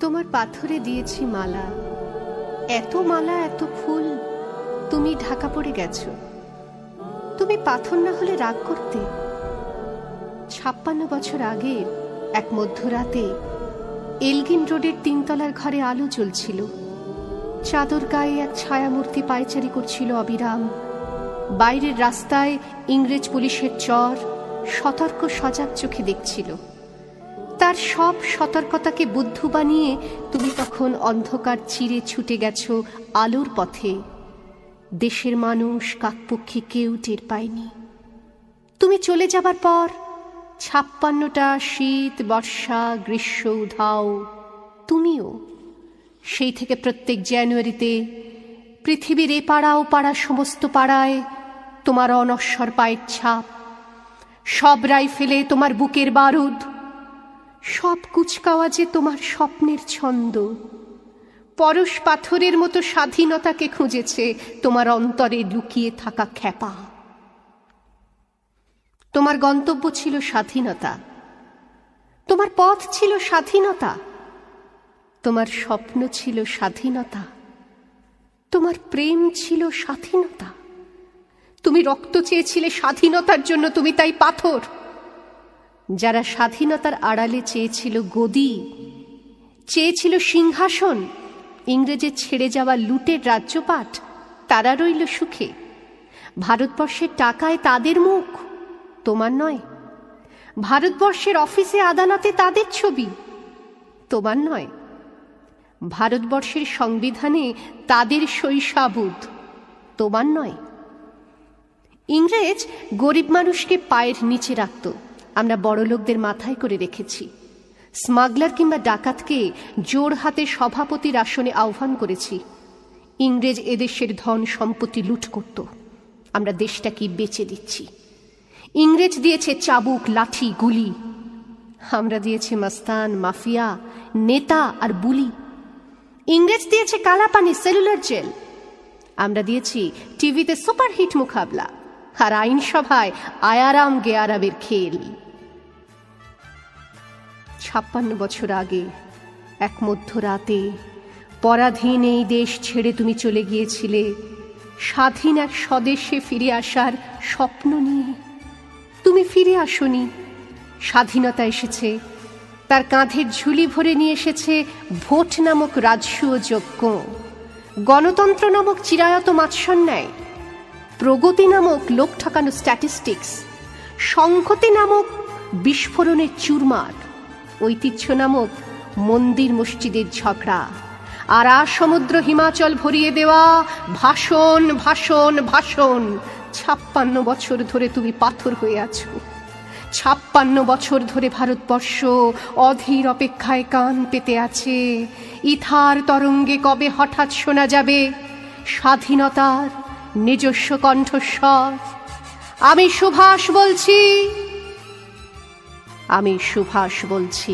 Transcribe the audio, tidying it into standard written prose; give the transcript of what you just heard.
তোমার পাথরে দিয়েছি মালা, এত মালা এত ফুল, তুমি ঢাকা পড়ে গেছো। তুমি পাথর না হলে রাগ করতে। 56 বছর আগের এক মধ্যরাতে এলগিন রোডের 3 তলার ঘরে আলো জ্বলছিল। চাদর গায়ে এক ছায়ামূর্তি পায়চারি করছিল অবিরাম। বাইরের রাস্তায় ইংরেজ পুলিশের চর সতর্ক সজাগ চোখে দেখছিল। তার সব সতর্কতাকে বুদ্ধু বানিয়ে তুমি তখন অন্ধকার চিরে ছুটে গেছো আলোর পথে। দেশের মানুষ কাকপক্ষী কেউ টের পায়নি। তুমি চলে যাবার পর 56টা শীত, বর্ষা, গ্রীষ্ম, উধাও, তুমিও। সেই থেকে প্রত্যেক জানুয়ারিতে পৃথিবীর এ পাড়া ও পাড়া সমস্ত পাড়ায় তোমার অনশ্বর পায়ের ছাপ, সব রাইফেলে তোমার বুকের বারুদ, সব কুচকাওয়াজে তোমার স্বপ্নের ছন্দ। পরশ পাথরের মতো স্বাধীনতাকে খুঁজেছে তোমার অন্তরে লুকিয়ে থাকা খ্যাপা। তোমার গন্তব্য ছিল স্বাধীনতা, তোমার পথ ছিল স্বাধীনতা, তোমার স্বপ্ন ছিল স্বাধীনতা, তোমার প্রেম ছিল স্বাধীনতা। তুমি রক্ত চেয়েছিলে স্বাধীনতার জন্য, তুমি তাই পাথর। যারা স্বাধীনতার আড়ালে চেয়েছিল গদি, চেয়েছিল সিংহাসন, ইংরেজের ছেড়ে যাওয়া লুটের রাজ্যপাট, তারা রইল সুখে। ভারতবর্ষের টাকায় তাদের মুখ, তোমার নয়। ভারতবর্ষের অফিসে আদালতে তাদের ছবি, তোমার নয়। ভারতবর্ষের সংবিধানে তাদের শৈশাবুদ, তোমার নয়। ইংরেজ গরিব মানুষকে পায়ের নিচে রাখত, আমরা বড় লোকদের মাথায় করে রেখেছি। স্মাগলার কিংবা ডাকাতকে জোর হাতে সভাপতির আসনে আহ্বান করেছি। ইংরেজ এদেশের ধন সম্পত্তি লুট করত, আমরা দেশটাকে বেচে দিচ্ছি। ইংরেজ দিয়েছে চাবুক, লাঠি, গুলি, আমরা দিয়েছি মাস্তান, মাফিয়া, নেতা আর বুলি। ইংরেজ দিয়েছে কালাপানি, সেলুলার জেল, আমরা দিয়েছি টিভিতে সুপারহিট মুকাবলা আর আইনসভায় আয়ারাম গেয়ারাবের খেল। 56 বছর আগে এক মধ্যরাতে পরাধীন এই দেশ ছেড়ে তুমি চলে গিয়েছিলে স্বাধীন এক স্বদেশে ফিরে আসার স্বপ্ন নিয়ে। তুমি ফিরে আসনি, স্বাধীনতা এসেছে, তার কাঁধের ঝুলি ভরে নিয়ে এসেছে ভোট নামক রাজসূয় যজ্ঞ, গণতন্ত্র নামক চিরায়ত মাৎসন্যায়, প্রগতি নামক লোক ঠকানো স্ট্যাটিস্টিক্স, সংহতি নামক বিস্ফোরণের চুরমার, ঐতিহ্য নামক মন্দির মসজিদের ঝগড়া, আর সমুদ্র হিমাচল ভরিয়ে দেওয়া ভাষণ ভাষণ ভাষণ। 56 বছর ধরে তুমি পাথর হয়ে আছো। 56 বছর ধরে ভারতবর্ষ অধীর অপেক্ষায় কান পেতে আছে। ইথার তরঙ্গে কবে হঠাৎ শোনা যাবে স্বাধীনতার নিজস্ব কণ্ঠস্বর। আমি সুভাষ বলছি, আমি সুভাষ বলছি।